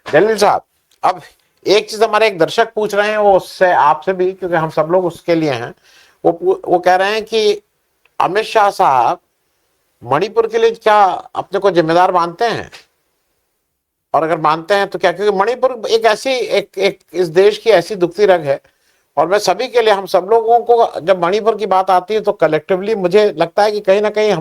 जलील साहब, अब एक चीज हमारे एक दर्शक पूछ रहे हैं, वो उससे आपसे भी, क्योंकि हम सब लोग उसके लिए हैं। वो कह रहे हैं कि अमित शाह साहब मणिपुर के लिए क्या अपने को जिम्मेदार मानते हैं, और अगर मानते हैं तो क्या? क्योंकि मणिपुर एक ऐसी एक इस देश की ऐसी दुखती रग है, और मैं सभी के लिए, हम सब लोगों को जब मणिपुर की बात आती है तो कलेक्टिवली मुझे लगता है कि कहीं ना कहीं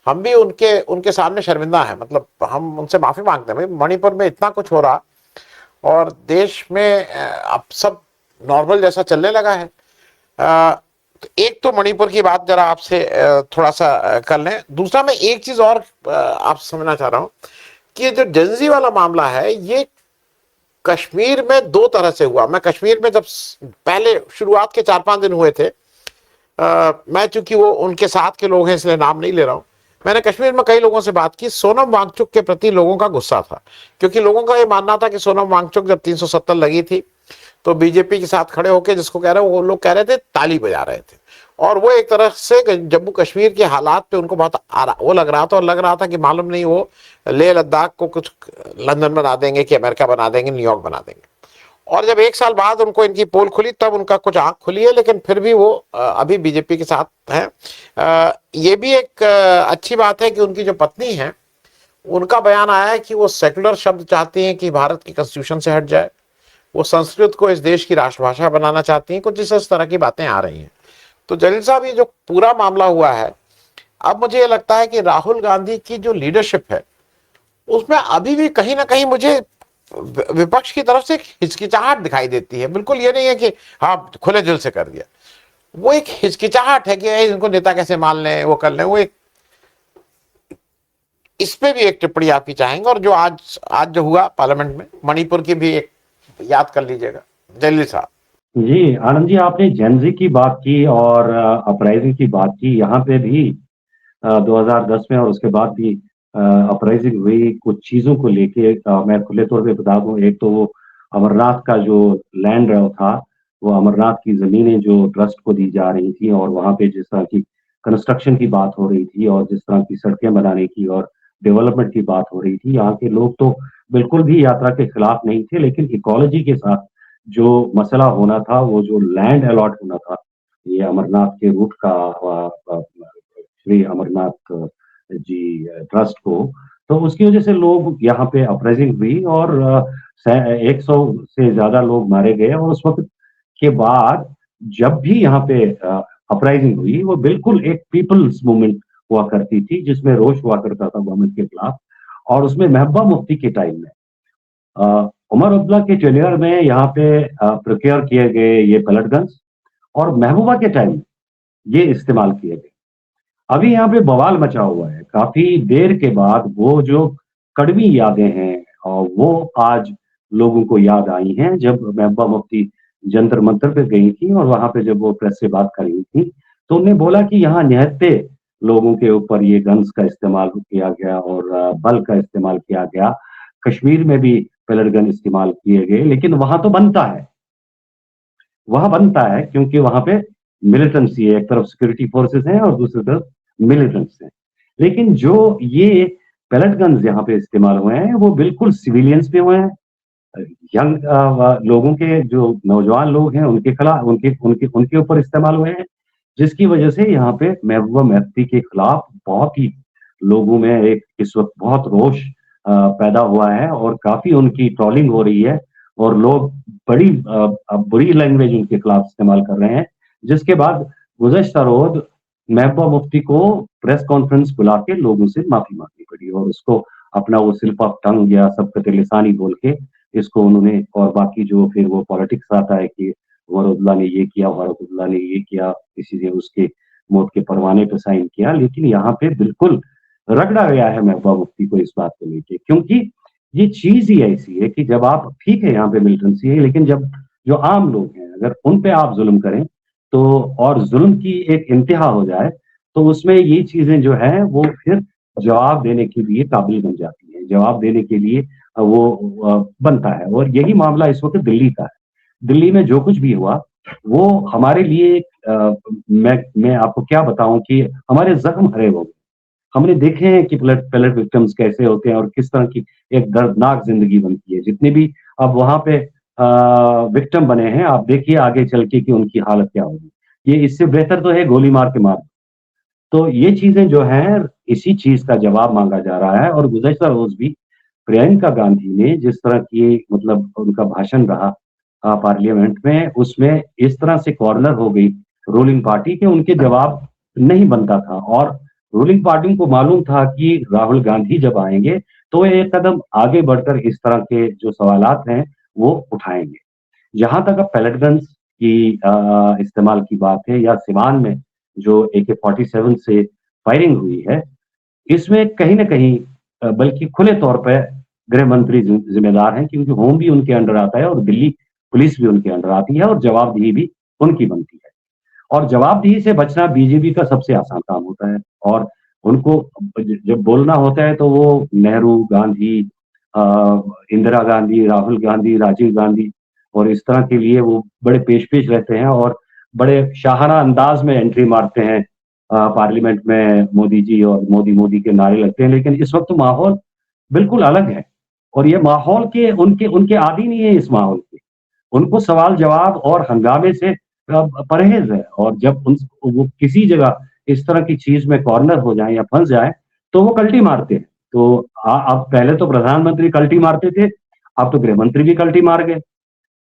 हम भी उनके उनके सामने शर्मिंदा है। मतलब हम उनसे माफी मांगते हैं। भाई, मणिपुर में इतना कुछ हो रहा और देश में अब सब नॉर्मल जैसा चलने लगा है। तो एक तो मणिपुर की बात जरा आपसे थोड़ा सा कर लें। दूसरा, मैं एक चीज और आप समझना चाह रहा हूं कि जो जेंजी वाला मामला है, ये कश्मीर में दो तरह से हुआ। मैं कश्मीर में जब पहले शुरुआत के 4-5 दिन हुए थे, मैं चूंकि वो उनके साथ के लोग हैं इसलिए नाम नहीं ले रहा हूं, मैंने कश्मीर में कई लोगों से बात की। सोनम वांगचुक के प्रति लोगों का गुस्सा था, क्योंकि लोगों का ये मानना था कि सोनम वांगचुक जब 370 लगी थी तो बीजेपी के साथ खड़े होकर, जिसको कह रहे हो, वो लोग कह रहे थे, ताली बजा रहे थे। और वो एक तरह से जम्मू कश्मीर के हालात पे उनको बहुत वो लग रहा था, और लग रहा था कि मालूम नहीं वो लेह लद्दाख को कुछ लंदन बना देंगे कि अमेरिका बना देंगे, न्यूयॉर्क बना देंगे। और जब 1 साल बाद उनको इनकी पोल खुली, तब उनका कुछ आंख खुली है, लेकिन फिर भी वो अभी बीजेपी के साथ हैं। ये भी एक अच्छी बात है कि उनकी जो पत्नी है, उनका बयान आया है कि वो सेकुलर शब्द चाहती हैं कि भारत की कॉन्स्टिट्यूशन से हट जाए, वो संस्कृत को इस देश की राष्ट्रभाषा बनाना चाहती हैं। कुछ इस तरह की बातें आ रही हैं। तो जलील साहब, ये जो पूरा मामला हुआ है, अब मुझे ये लगता है कि राहुल गांधी की जो लीडरशिप है, उसमें अभी भी कहीं ना कहीं मुझे विपक्ष की तरफ से एक हिचकिचाहट दिखाई देती है। बिल्कुल ये नहीं है कि हाँ खुले दिल से कर दिया, वो एक हिचकिचाहट है कि इनको नेता कैसे मान लें, वो कर लें। वो एक, इस पे भी एक टिप्पणी आपकी चाहेंगे। और जो आज आज जो हुआ पार्लियामेंट में, मणिपुर की भी एक याद कर लीजिएगा जलील साहब। जी आनंद जी, आपने जेनजी की बात की और अपराइजिंग की बात की। यहाँ पे भी 2010 में और उसके बाद भी अपराइजिंग हुई कुछ चीजों को लेके। मैं खुले तौर पे बता दूं, एक तो वो अमरनाथ का जो लैंड था, वो अमरनाथ की जमीनें जो ट्रस्ट को दी जा रही थी, और वहां पे जिस तरह की कंस्ट्रक्शन की बात हो रही थी और जिस तरह की सड़कें बनाने की और डेवलपमेंट की बात हो रही थी, यहाँ के लोग तो बिल्कुल भी यात्रा के खिलाफ नहीं थे। लेकिन इकोलॉजी के साथ जो मसला होना था, वो जो लैंड अलॉट होना था, ये अमरनाथ के रूट का श्री अमरनाथ जी ट्रस्ट को, तो उसकी वजह से लोग यहाँ पे अपराइजिंग हुई और 100 से ज्यादा लोग मारे गए। और उस वक्त के बाद जब भी यहाँ पे अपराइजिंग हुई, वो बिल्कुल एक पीपल्स मूवमेंट हुआ करती थी, जिसमें रोष हुआ करता था गवर्नमेंट के खिलाफ। और उसमें महबूबा मुफ्ती के टाइम में उमर अब्दुल्ला के टेन्योर में यहाँ पे प्रोक्योर किए गए ये पेलेट गन्स, और महबूबा के टाइम में ये इस्तेमाल किए गए। अभी यहाँ पे बवाल मचा हुआ है काफी देर के बाद। वो जो कड़वी यादें हैं और वो आज लोगों को याद आई हैं, जब महबूबा मुफ्ती जंतर मंतर पे गई थी और वहां पे जब वो प्रेस से बात कर रही थी, तो उन्होंने बोला कि यहाँ निहत्थे लोगों के ऊपर ये गन्स का इस्तेमाल किया गया और बल का इस्तेमाल किया गया। कश्मीर में भी पेलर गन इस्तेमाल किए गए, लेकिन वहां तो बनता है, वहां बनता है क्योंकि वहां पे मिलिटेंसी है। एक तरफ सिक्योरिटी फोर्सेस हैं और दूसरी तरफ मिलिटेंट्स हैं। लेकिन जो ये पेलेट गन्स यहाँ पे इस्तेमाल हुए हैं, वो बिल्कुल सिविलियंस पे हुए हैं। यंग लोगों के, जो नौजवान लोग हैं, उनके खिलाफ, उनके उनके उनके ऊपर इस्तेमाल हुए हैं, जिसकी वजह से यहाँ पे महबूबा मुफ्ती के खिलाफ बहुत ही लोगों में एक इस वक्त बहुत रोष पैदा हुआ है और काफी उनकी ट्रोलिंग हो रही है। और लोग बड़ी बुरी लैंग्वेज उनके खिलाफ इस्तेमाल कर रहे हैं, जिसके बाद गुज़श्ता रोज महबूबा मुफ्ती को प्रेस कॉन्फ्रेंस बुला के लोगों से माफी मांगनी पड़ी, और उसको अपना वो स्लिप ऑफ टंग या सबकत लिसानी बोल के इसको उन्होंने, और बाकी जो फिर वो पॉलिटिक्स आता है कि वरदुल्ला ने ये किया, वरदुल्ला ने ये किया, किसी ने उसके मौत के परवाने पे साइन किया। लेकिन यहाँ पे बिल्कुल रगड़ा गया है महबूबा मुफ्ती को इस बात को लेके, क्योंकि ये चीज ही ऐसी है कि जब आप, ठीक है यहाँ पे मिलिटेंसी है, लेकिन जब जो आम लोग हैं, अगर उन पे आप जुल्म करें तो, और जुल्म की एक इंतहा हो जाए, तो उसमें ये चीजें जो है वो फिर जवाब देने के लिए काबिल बन जाती हैं, जवाब देने के लिए वो बनता है। और यही मामला इस वक्त दिल्ली का है। दिल्ली में जो कुछ भी हुआ, वो हमारे लिए मैं आपको क्या बताऊं कि हमारे जख्म हरे हो गए। हमने देखे हैं कि पैलेट विक्टिम्स कैसे होते हैं और किस तरह की एक दर्दनाक जिंदगी बनती है। जितने भी अब वहां पे विक्टिम बने हैं, आप देखिए आगे चल के कि उनकी हालत क्या होगी। ये इससे बेहतर तो है गोली मार के मार। तो ये चीजें जो हैं, इसी चीज का जवाब मांगा जा रहा है। और गुज़श्ता रोज भी प्रियंका गांधी ने जिस तरह की मतलब उनका भाषण रहा पार्लियामेंट में, उसमें इस तरह से कॉर्नर हो गई रूलिंग पार्टी कि उनके जवाब नहीं बनता था। और रूलिंग पार्टी को मालूम था कि राहुल गांधी जब आएंगे तो ये एक कदम आगे बढ़कर इस तरह के जो सवालात हैं वो उठाएंगे। जहां तक अब पैलेट गन्स की इस्तेमाल की बात है या सिवान में जो AK-47 से फायरिंग हुई है, इसमें कहीं न कहीं बल्कि खुले तौर पे गृह मंत्री ज़िम्मेदार हैं, क्योंकि होम भी उनके अंडर आता है और दिल्ली पुलिस भी उनके अंडर आती है और जवाबदेही भी उनकी बनती है। और जवाबदेही से बचना बीजेपी का सबसे आसान काम होता है। और उनको जब बोलना होता है तो वो नेहरू, गांधी, इंदिरा गांधी, राहुल गांधी, राजीव गांधी और इस तरह के लिए वो बड़े पेश-पेश रहते हैं और बड़े शाहाना अंदाज में एंट्री मारते हैं पार्लियामेंट में। मोदी जी और मोदी मोदी के नारे लगते हैं। लेकिन इस वक्त माहौल बिल्कुल अलग है और ये माहौल के उनके उनके आदी नहीं है इस माहौल के। उनको सवाल जवाब और हंगामे से परहेज है। और जब वो किसी जगह इस तरह की चीज में कॉर्नर हो जाए या फंस जाए तो वो कल्टी मारते हैं। तो अब पहले तो प्रधानमंत्री कल्टी मारते थे, अब तो गृह मंत्री भी कल्टी मार गए,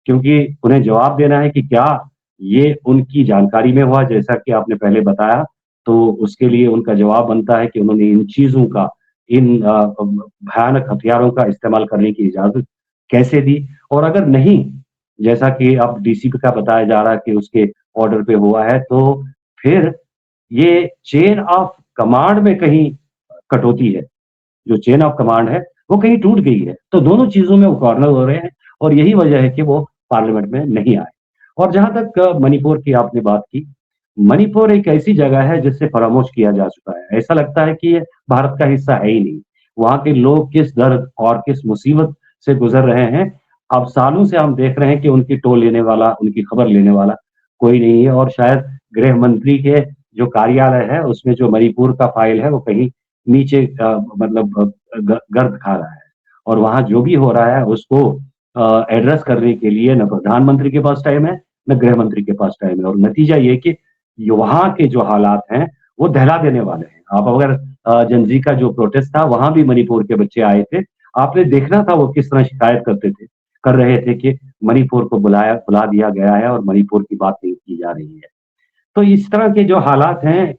क्योंकि उन्हें जवाब देना है कि क्या ये उनकी जानकारी में हुआ जैसा कि आपने पहले बताया। तो उसके लिए उनका जवाब बनता है कि उन्होंने इन चीजों का, इन भयानक हथियारों का इस्तेमाल करने की इजाजत कैसे दी। और अगर नहीं, जैसा कि अब डीसीपी का बताया जा रहा है कि उसके ऑर्डर पे हुआ है, तो फिर ये चेन ऑफ कमांड में कहीं कटौती है। जो चेन ऑफ कमांड है वो कहीं टूट गई है। तो दोनों चीजों में वो कॉर्नर हो रहे हैं और यही वजह है कि वो पार्लियामेंट में नहीं आए। और जहां तक मणिपुर की आपने बात की, मणिपुर एक ऐसी जगह है जिससे फरामोश किया जा चुका है। ऐसा लगता है कि ये भारत का हिस्सा है ही नहीं। वहां के लोग किस दर्द और किस मुसीबत से गुजर रहे हैं, अब सालों से हम देख रहे हैं कि उनकी टोल लेने वाला, उनकी खबर लेने वाला कोई नहीं है। और शायद गृह मंत्री के जो कार्यालय है उसमें जो मणिपुर का फाइल है वो कहीं नीचे मतलब गर्द खा रहा है। और वहां जो भी हो रहा है उसको एड्रेस करने के लिए न प्रधानमंत्री के पास टाइम है, न गृह मंत्री के पास टाइम है। और नतीजा ये कि वहां के जो हालात हैं वो दहला देने वाले हैं। आप अगर जनजी का जो प्रोटेस्ट था वहां भी मणिपुर के बच्चे आए थे, आपने देखना था वो किस तरह शिकायत कर रहे थे कि मणिपुर को बुला दिया गया है और मणिपुर की बात नहीं की जा रही है। तो इस तरह के जो हालात हैं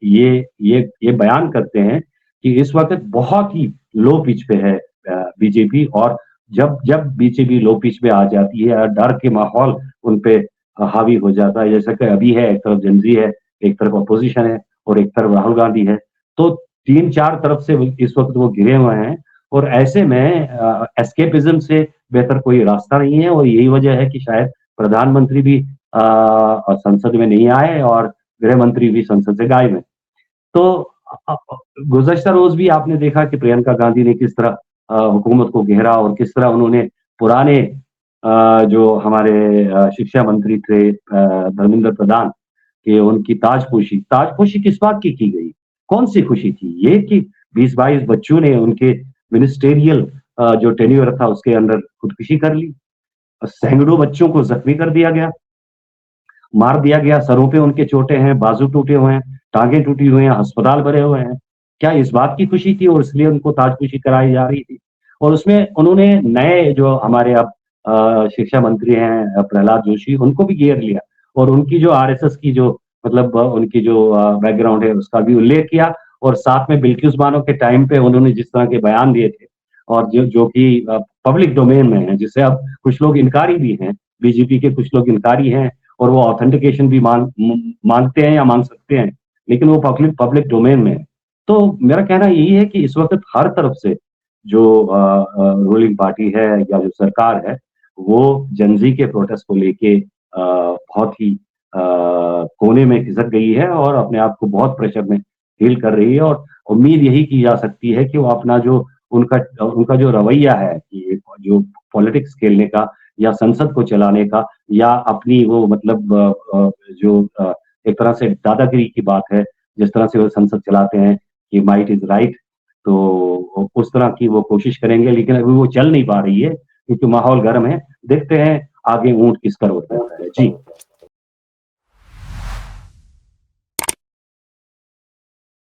ये बयान करते हैं कि इस वक्त बहुत ही लो पिच पे है बीजेपी। और जब जब बीजेपी लो पिच पे आ जाती है, डर के माहौल उन पे हावी हो जाता है, जैसा कि अभी है, एक तरफ जनजी है, एक तरफ अपोजिशन है और एक तरफ राहुल गांधी है। तो 3-4 तरफ से इस वक्त वो घिरे हुए हैं। और ऐसे में एस्केपिज्म से बेहतर कोई रास्ता नहीं है। और यही वजह है कि शायद प्रधानमंत्री भी संसद में नहीं आए और गृह मंत्री भी संसद से गायब हैं। तो गुज़श्ता रोज भी आपने देखा कि प्रियंका गांधी ने किस तरह हुकूमत को घेरा और किस तरह उन्होंने पुराने जो हमारे शिक्षा मंत्री थे धर्मेंद्र प्रधान कि उनकी ताजपोशी किस बात की गई? कौन सी खुशी थी? ये कि 20-22 बच्चों ने उनके मिनिस्टेरियल जो टेन्योर था उसके अंदर खुदकुशी कर ली। सैकड़ों बच्चों को जख्मी कर दिया गया, मार दिया गया, सरों पे उनके चोटें हैं, बाजू टूटे हुए हैं, टाँगें टूटी हुई हैं, अस्पताल भरे हुए हैं। क्या इस बात की खुशी थी और इसलिए उनको ताजपोशी कराई जा रही थी? और उसमें उन्होंने नए जो हमारे अब शिक्षा मंत्री हैं प्रहलाद जोशी, उनको भी घेर लिया और उनकी जो आरएसएस की जो मतलब उनकी जो बैकग्राउंड है उसका भी उल्लेख किया। और साथ में बिल्किस बानो के टाइम पे उन्होंने जिस तरह के बयान दिए थे और जो जो कि पब्लिक डोमेन में है, जिससे अब कुछ लोग इनकारी भी हैं, बीजेपी के कुछ लोग इनकारी हैं और वो ऑथेंटिकेशन भी मांगते हैं या मांग सकते हैं, लेकिन वो पब्लिक डोमेन में है। तो मेरा कहना यही है कि इस वक्त हर तरफ से जो रूलिंग पार्टी है या जो सरकार है, वो जनजी के प्रोटेस्ट को लेके बहुत ही कोने में खिसक गई है और अपने आप को बहुत प्रेशर में फील कर रही है। और उम्मीद यही की जा सकती है कि वो अपना जो उनका उनका जो रवैया है कि जो पॉलिटिक्स खेलने का या संसद को चलाने का या अपनी वो मतलब जो एक तरह से दादागिरी की बात है, जिस तरह से वो संसद चलाते हैं कि माइट इज़ राइट, तो उस तरह की वो कोशिश करेंगे, लेकिन अभी वो चल नहीं पा रही है क्योंकि माहौल गर्म है। देखते हैं आगे ऊँट किसका रोल रहता है। जी।